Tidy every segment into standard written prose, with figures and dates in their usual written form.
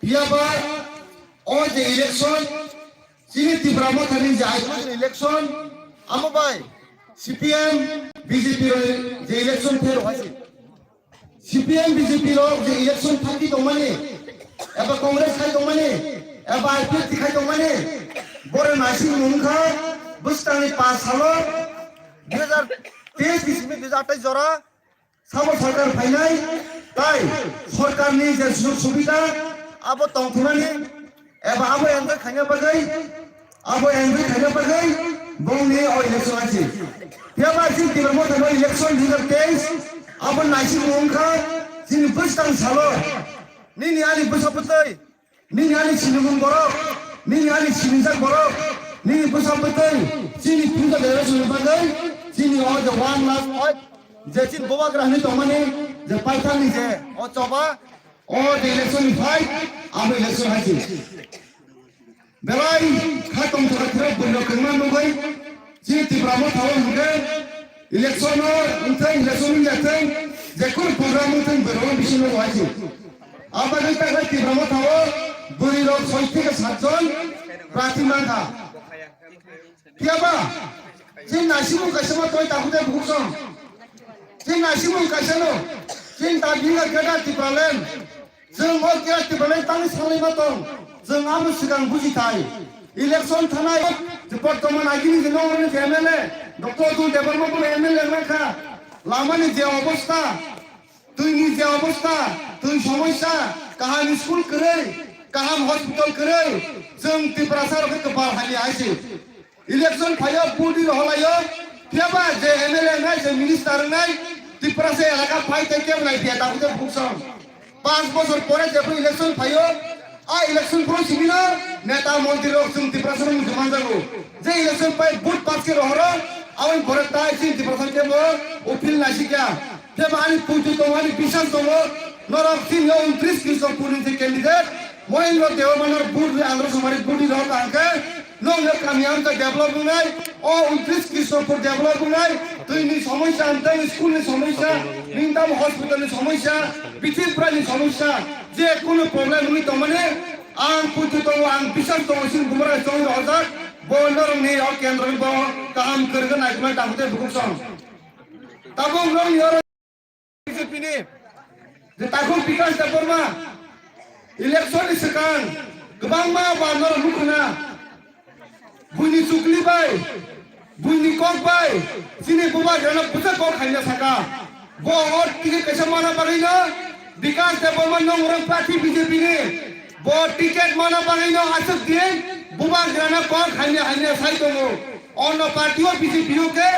Piaba all the election sini tibramo thanin jai election amobai CPM BJP the election fair hoise CPM BJP ro the election thaki domane eba congress khai domane eba IPF khai domane bore nasi mungkha bustani 5 salo 2023 bismi 2028 jora samo sarkar phainai tai sarkarni je subida abo tongthumani eba abo enjoy khanya bagai bongni o election achi piaba sin tibramo thano election 2023 abo nasi mungkha sin bustang salo nini ali busaputai nini ali sinung borok nini ali sinjak borok nini busaputai sini puja dera subagai sini o the one last point je sin boba grahni tomani je paithan ni je o choba o the election fight abo election hachi belai khatom thara bunno kengman mogai sini tibramo thawo huge election untai election jatai je kun program untai bero bisino hachi आबादी तक है तिब्रमो थाओ बुरी लोग सोचते के साथन प्रार्थना था क्या बा जिन नाशिमु कसम तो ताकुते भूखसम जिन नाशिमु कसनो जिन ताबिंगा केदा तिब्रलेन जों और केदा तिब्रलेन तांनि सालै मातों जों आमु सिगां बुजि थाय इलेक्शन थानाय बर्तमान आगिनि जों ओरनि एमएलए डॉक्टर तु डेभलपमेंट एमएलए लेखा लामानि जे अवस्था तुइनि जे अवस्था तुइ समस्या काहाम स्कूल करे काहाम हॉस्पिटल करे जों तिब्रासार के कपाल हानि आइसे इलेक्शन फायो बुडी हलायो केबा जे एमएलए नाय जे मिनिस्टार नाय तिब्रासे एलाका फाइते केम नाय दिया ताकुते बुकसम 5 বছর পরে যে इलेक्शन फायो आ इलेक्शन प्रो सिबिना नेता मंत्री लोग जों तिब्रासार मुजमान जागो जे इलेक्शन पाइ बुट पास के रहरो आवन भरत ताइ सिं तिब्रासार के मो उपिल नासिका केबा आनि पुजु तोमानि बिसान Tomo Norok sin yo 29 kiso punin se candidate moin ro dewa manor bud andro samari budi ro tangke nong yo kamiam ta develop nai o 29 kiso pur develop nai tui ni samoysya antai school ni samoysya nindam hospital ni samoysya bichir pra ni samoysya je kono problem ni tomane ang puju to ang bisan to sin gumara song rozak bonor ni o kendra bo kaham karga naikma tamte bukusong tabong nong yo disipline takut pikas taporma election sekarang kebang ma banor lukna bunyi sukli bay bunyi kok bay sini buba jana pusa kok khanya saka bo or tiket kaisa mana parina pikas taporma nong orang parti BJP ni bo tiket mana parina asuk dia buba jana kok khanya sai tomo ono parti o BJP ke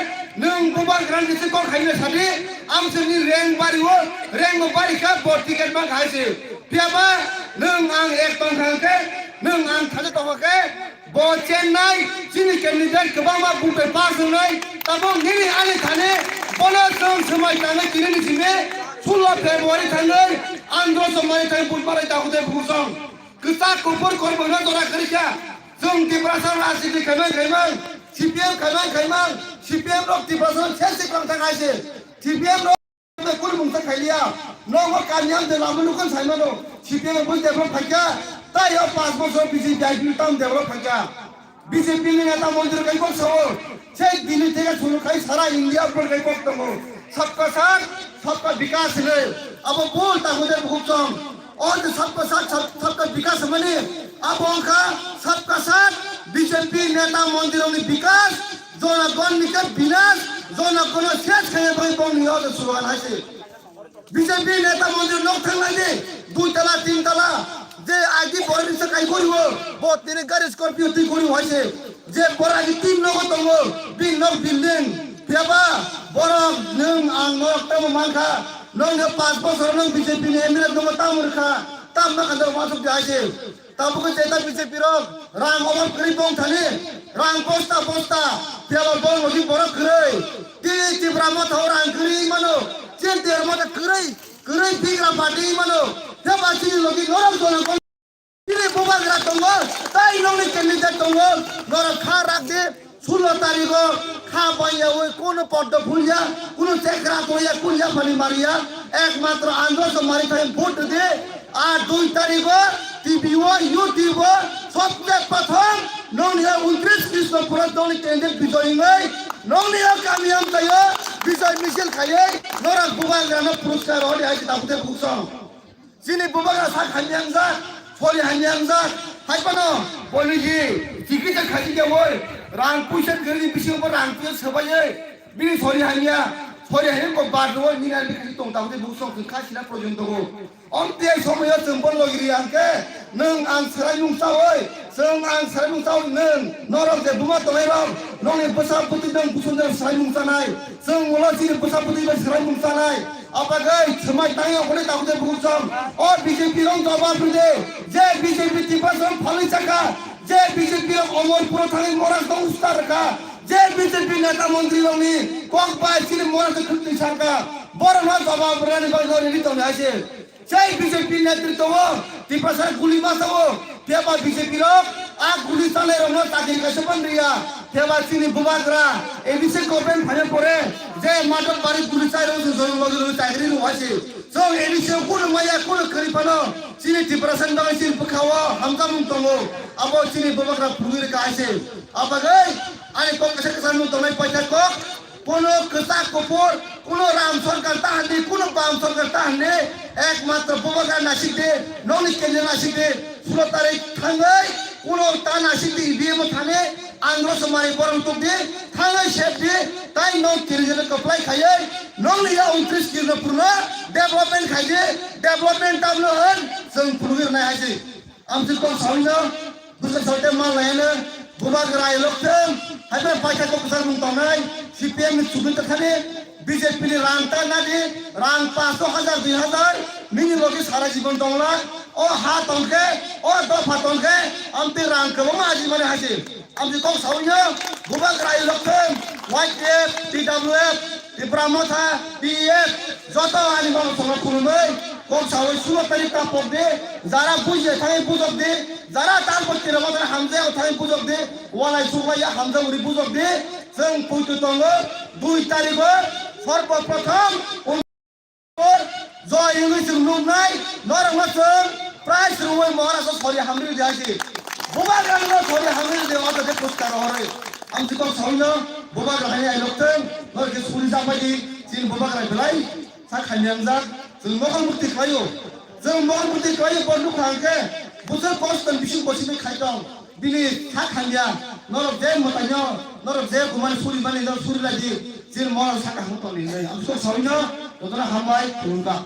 nung buba gran dise kok khanya sadi am seni rank bariwo rank bari ka bo tiket bang khaise piaba nung ang ek tong khangke nung ang thale to ke bo chennai sini candidate kebama bute pass nai tabo nini ani thane bola song samai tane kinini sine 16 February thane andro samai thane bulpare takude bhusong kita kupur korbona dora karika jong tibrasar asiti khaimang CPM khaimang CPM rok tibrasar chesi kam thakaise CPM rok कुल मुंगता खाइलिया no वो कान्याम दे लामनु कन साइमनो CPM बुल develop फाइका ताय 5 বছর बीजेपी आईपी टाउन डेभलप फाइका बीजेपी ने नेता मंत्री कई को सो छे दिल्ली থেকে শুরু খাই সারা इंडिया पर कई को तमो सबका साथ सबका विकास है अब बोल ता मुझे भूखम और सबका साथ सबका विकास मने अब उनका सबका साथ बीजेपी नेता मंत्रियों ने विकास जनगण के विनाश जनगण शेष खाए भाई बंग हो सुलगान है बीजेपी नेता मंत्री लोग थांगलायदे 2 तला 3 तला जे आगे बरनि से काई करिवो बहुत दिन गाड़ी स्कॉर्पियो ती करिव हइसे जे बरागी 3 नग दङो बिन नग बिल्डिं फेबा बरम नों आं नक्तम मानखा नों 5 বছর नों बीजेपी नि एमएलए दङ तामुरखा तामना खान्दर मासुक जायसे ताबुको जेता बीजेपी रक रां अमर करि बं थाले रां बस्ता फेबा बं नदि बर खरै ती तिब्रामा थाव रां करि मानो जेन देरमा करै बिग्रा पार्टी मानो फेबा ती लगी नरम दङ तिने बोबाग्रा दङ ताइ नंनि कैंडिडेट दङ नर खा राख दे 16 तारिख खा पाइया ओइ कोन पड्ड फुलिया कुन चेकरा कोया कुलिया फली मारिया एकमात्र आंदोलन मारि थाय भोट दे आ 2 तारिख ती টিভিও ইউটিউবও সবচেয়ে প্রথম নংনিয়া 29 কৃষ্ণপুর দলনি কেন্দ্রের বিজয়ী নয় নংনিয়া কামিয়াম তাইও বিজয় মিছিল খাইয়ে নরা বুবাগ্রানো পুরস্কার হলে আইতে দাবুতে বুকসং যিনি বুবাগ্রা सा খাইয়াং যা ফরি হাইয়াং যা হাইপানো বলিজি চিকিৎসা খাইতে বই রাং পয়সা গলি বিসিও রাং পিও সবাই বিনি ফরি হাইয়া ফরি হাইয়া কো বারো নিনা বিখি তং দাবুতে বুকসং খাসিনা পর্যন্ত গো অন্তে সময় जोंबो লগিরি আংকে নং আং সারাই নুংসাওই जों आं साराय नुंसाव नों नरम जे बुमा तलायरम नंनि बोसापति दं बुसुन्दर साराय नुंसानाय जों मलासिनि बोसापति बा साराय नुंसानाय आपागै समाय तांय अखले दाबुदे बुसम अ बीजेपी रं जवाब दे जे बीजेपी टिपासम फालै चाका जे बीजेपी रं अमरपुर थांनि मरास दं उस्तार का जे बीजेपी नेता मंत्री रंनि कक बाय सिनि मरास खुलति सारका बरना जवाब रानि बागरि रितने आसे जय बीजेपी नेतृत्व टिपासा गुली मासावो तेबा बीजेपी रक आ गुली चाले रंग ताकि कैसे बन रिया तेबा सिनि बुबाग्रा एडिसे गवर्नमेंट फाइनल परे जे माटक बारी गुली चाले रंग जों लगलो चाकरी नवासे जों एडिसे कुन माया कुन खरिफानो सिनि टिपासन दं सिनि पखावा हमका मुं दंगो अब सिनि बुबाग्रा फुगिर कासे अब गई आनि कक कैसे कसान मुं दंनाय पैसा कक কোনো কতা কপর কোনো রাম সরকার তাহানি কোনো বাম সরকার তাহানি একমাত্র বুবাগ্রা নাসিকদে নংনি কেন্দ্র নাসিকদে 16 তারিখ থাঙ্গাই কোনো তা নাসিকদে ইভিএম থানে আন্ধ্র সমাই বরং তকদে থাঙ্গাই সেফদে তাই নং কিরিজেন কপ্লাই খাইয়ে নংনি 29 কিলোপুরনা ডেভেলপমেন্ট খাইয়ে ডেভেলপমেন্ট তাবলো হন जों ফুলগিরনাय हायसे आमसे कम सावनो बुसा सावते मान लायनो बुबाग्रा इलेक्शन हायबे पाइसा को कसार मुं तंनाय सीपीएम नि सुबिन थाने बीजेपी नि रांता नादि रां 500,000 2000 मिनि लगे सारा जीवन दंला ओ हा तंके ओ दफा तंके आमते रां कबो आजि माने हासे आमसे कम सावनो बुबाग्रा इलेक्शन वाइएफ टीडब्ल्यूएफ इब्रामथा पीएफ যত আনি মানো সঙ্গ খুলুমৈ কম সাवै 16 তারিখ তা পড়বে যারা বুঝে থাকে বুঝক দে যারা তারপর তিরমাদের হামজায় থাকে বুঝক দে ওয়ালাই সুবাইয়া হামজা উরি বুঝক দে जों পয়তো তঙ্গ 2 তারিখ সর্বপ্রথম জয় ইংলিশ নুনাই নরমাসং প্রাইস রুই মহারাষ্ট্র সরি হামরি দিয়াছে বুবাগ্রানো সরি হামরি দেওয়া দে পুরস্কার হরে আমতি কম সাवनो बुबाग्रा हाय आइलक्तों नरके सुरि जाबायदि जिन बुबाग्रा बेलाय सा खायनांजा जों महलमुक्ति खायो बन्धु खांके बुसर कस्तन बिसु बसिबे खायदं बिनि सा खांया नरक जे मतान्य नरक जे गुमान सुरि बानि नर सुरि लादि जिन महल सा खांतनि नै आमसो सावनो ददरा हामबाय खुलुमगा